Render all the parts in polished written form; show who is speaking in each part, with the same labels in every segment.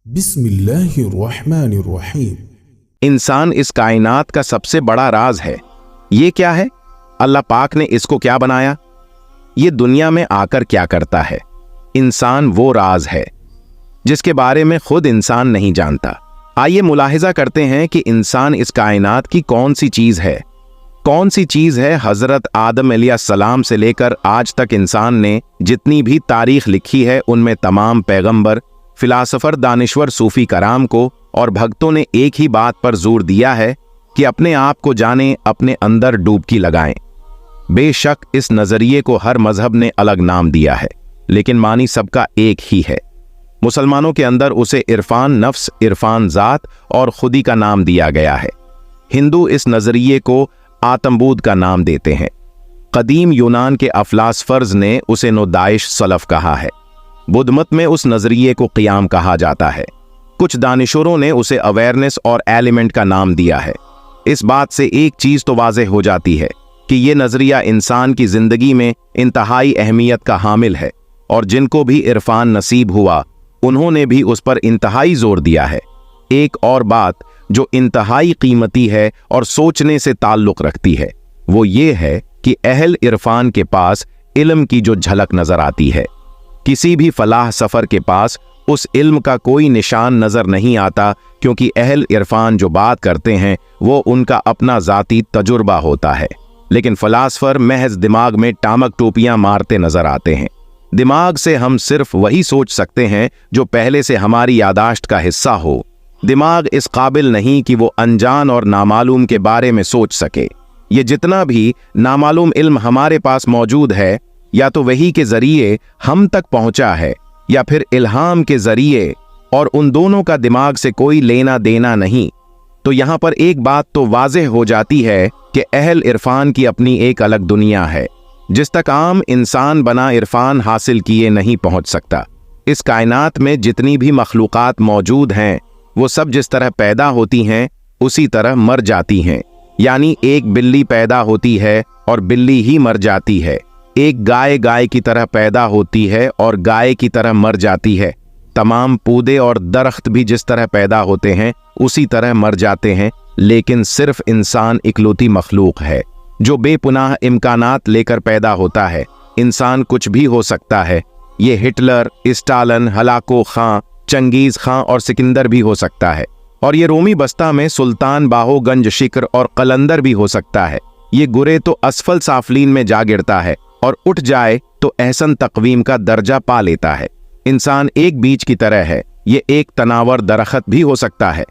Speaker 1: بسم اللہ الرحمن الرحیم۔
Speaker 2: انسان اس کائنات کا سب سے بڑا راز ہے۔ یہ کیا ہے؟ اللہ پاک نے اس کو کیا بنایا؟ یہ دنیا میں آ کر کیا کرتا ہے؟ انسان وہ راز ہے جس کے بارے میں خود انسان نہیں جانتا۔ آئیے ملاحظہ کرتے ہیں کہ انسان اس کائنات کی کون سی چیز ہے؟ کون سی چیز ہے حضرت آدم علیہ السلام سے لے کر آج تک انسان نے جتنی بھی تاریخ لکھی ہے ان میں تمام پیغمبر، فلاسفر، دانشور، صوفی کرام کو اور بھگتوں نے ایک ہی بات پر زور دیا ہے کہ اپنے آپ کو جانیں، اپنے اندر ڈوبکی لگائیں۔ بے شک اس نظریے کو ہر مذہب نے الگ نام دیا ہے، لیکن معنی سب کا ایک ہی ہے۔ مسلمانوں کے اندر اسے عرفان نفس، عرفان ذات اور خودی کا نام دیا گیا ہے۔ ہندو اس نظریے کو آتم بود کا نام دیتے ہیں۔ قدیم یونان کے فلاسفرز نے اسے نودائش سلف کہا ہے۔ بدھ مت میں اس نظریے کو قیام کہا جاتا ہے۔ کچھ دانشوروں نے اسے اویئرنس اور ایلیمنٹ کا نام دیا ہے۔ اس بات سے ایک چیز تو واضح ہو جاتی ہے کہ یہ نظریہ انسان کی زندگی میں انتہائی اہمیت کا حامل ہے، اور جن کو بھی عرفان نصیب ہوا انہوں نے بھی اس پر انتہائی زور دیا ہے۔ ایک اور بات جو انتہائی قیمتی ہے اور سوچنے سے تعلق رکھتی ہے وہ یہ ہے کہ اہل عرفان کے پاس علم کی جو جھلک نظر آتی ہے، کسی بھی فلاح سفر کے پاس اس علم کا کوئی نشان نظر نہیں آتا، کیونکہ اہل عرفان جو بات کرتے ہیں وہ ان کا اپنا ذاتی تجربہ ہوتا ہے۔ لیکن فلاسفر محض دماغ میں ٹامک ٹوپیاں مارتے نظر آتے ہیں۔ دماغ سے ہم صرف وہی سوچ سکتے ہیں جو پہلے سے ہماری یاداشت کا حصہ ہو۔ دماغ اس قابل نہیں کہ وہ انجان اور نامعلوم کے بارے میں سوچ سکے۔ یہ جتنا بھی نامعلوم علم ہمارے پاس موجود ہے، یا تو وحی کے ذریعے ہم تک پہنچا ہے یا پھر الہام کے ذریعے، اور ان دونوں کا دماغ سے کوئی لینا دینا نہیں۔ تو یہاں پر ایک بات تو واضح ہو جاتی ہے کہ اہل عرفان کی اپنی ایک الگ دنیا ہے جس تک عام انسان بنا عرفان حاصل کیے نہیں پہنچ سکتا۔ اس کائنات میں جتنی بھی مخلوقات موجود ہیں وہ سب جس طرح پیدا ہوتی ہیں اسی طرح مر جاتی ہیں، یعنی ایک بلی پیدا ہوتی ہے اور بلی ہی مر جاتی ہے۔ ایک گائے گائے کی طرح پیدا ہوتی ہے اور گائے کی طرح مر جاتی ہے۔ تمام پودے اور درخت بھی جس طرح پیدا ہوتے ہیں اسی طرح مر جاتے ہیں، لیکن صرف انسان اکلوتی مخلوق ہے جو بے پناہ امکانات لے کر پیدا ہوتا ہے۔ انسان کچھ بھی ہو سکتا ہے۔ یہ ہٹلر، اسٹالن، ہلاکو خان، چنگیز خان اور سکندر بھی ہو سکتا ہے، اور یہ رومی بستہ میں سلطان باہو گنج شکر اور قلندر بھی ہو سکتا ہے۔ یہ گرے تو اسفل سافلین میں جا گرتا ہے اور اٹھ جائے تو احسن تقویم کا درجہ پا لیتا ہے۔ انسان ایک بیج کی طرح ہے، یہ ایک تناور درخت بھی ہو سکتا ہے،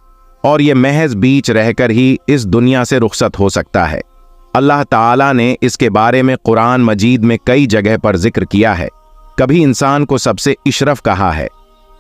Speaker 2: اور یہ محض بیج رہ کر ہی اس دنیا سے رخصت ہو سکتا ہے۔ اللہ تعالیٰ نے اس کے بارے میں قرآن مجید میں کئی جگہ پر ذکر کیا ہے۔ کبھی انسان کو سب سے اشرف کہا ہے،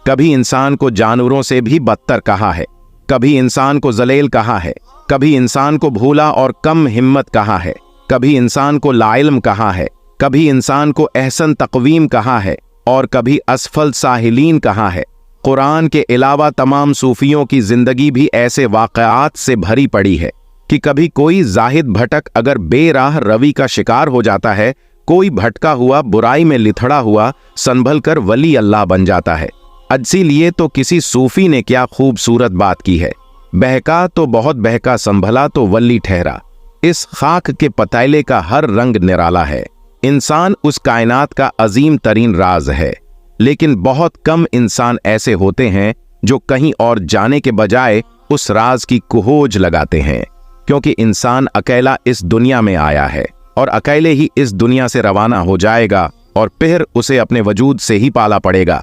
Speaker 2: کبھی انسان کو جانوروں سے بھی بدتر کہا ہے، کبھی انسان کو ذلیل کہا ہے، کبھی انسان کو بھولا اور کم ہمت کہا ہے، کبھی انسان کو لا علم کہا ہے، کبھی انسان کو احسن تقویم کہا ہے، اور کبھی اسفل ساحلین کہا ہے۔ قرآن کے علاوہ تمام صوفیوں کی زندگی بھی ایسے واقعات سے بھری پڑی ہے کہ کبھی کوئی زاہد بھٹک اگر بے راہ روی کا شکار ہو جاتا ہے، کوئی بھٹکا ہوا برائی میں لتھڑا ہوا سنبھل کر ولی اللہ بن جاتا ہے۔ اسی لیے تو کسی صوفی نے کیا خوبصورت بات کی ہے، بہکا تو بہت بہکا، سنبھلا تو ولی ٹھہرا۔ اس خاک کے پتیلے کا ہر رنگ نرالا ہے۔ انسان اس کائنات کا عظیم ترین راز ہے، لیکن بہت کم انسان ایسے ہوتے ہیں جو کہیں اور جانے کے بجائے اس راز کی کھوج لگاتے ہیں، کیونکہ انسان اکیلا اس دنیا میں آیا ہے اور اکیلے ہی اس دنیا سے روانہ ہو جائے گا، اور پھر اسے اپنے وجود سے ہی پالا پڑے گا۔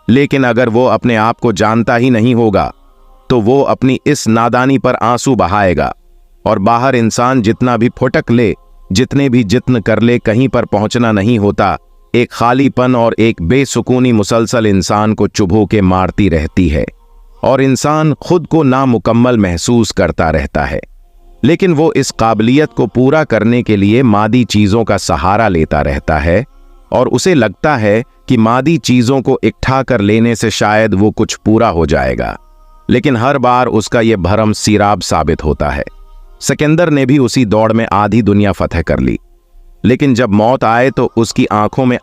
Speaker 2: لیکن اگر وہ اپنے آپ کو جانتا ہی نہیں ہوگا تو وہ اپنی اس نادانی پر آنسو بہائے گا، اور باہر انسان جتنا بھی پھٹک لے، جتنے بھی جتن کر لے، کہیں پر پہنچنا نہیں ہوتا۔ ایک خالی پن اور ایک بے سکونی مسلسل انسان کو چبھو کے مارتی رہتی ہے، اور انسان خود کو نامکمل محسوس کرتا رہتا ہے۔ لیکن وہ اس قابلیت کو پورا کرنے کے لیے مادی چیزوں کا سہارا لیتا رہتا ہے، اور اسے لگتا ہے کہ مادی چیزوں کو اکٹھا کر لینے سے شاید وہ کچھ پورا ہو جائے گا، لیکن ہر بار اس کا یہ بھرم سیراب ثابت ہوتا ہے۔ سکندر نے بھی اسی دوڑ میں آدھی دنیا فتح کر لی، لیکن جب موت آئے تو اس کی آنکھوں میں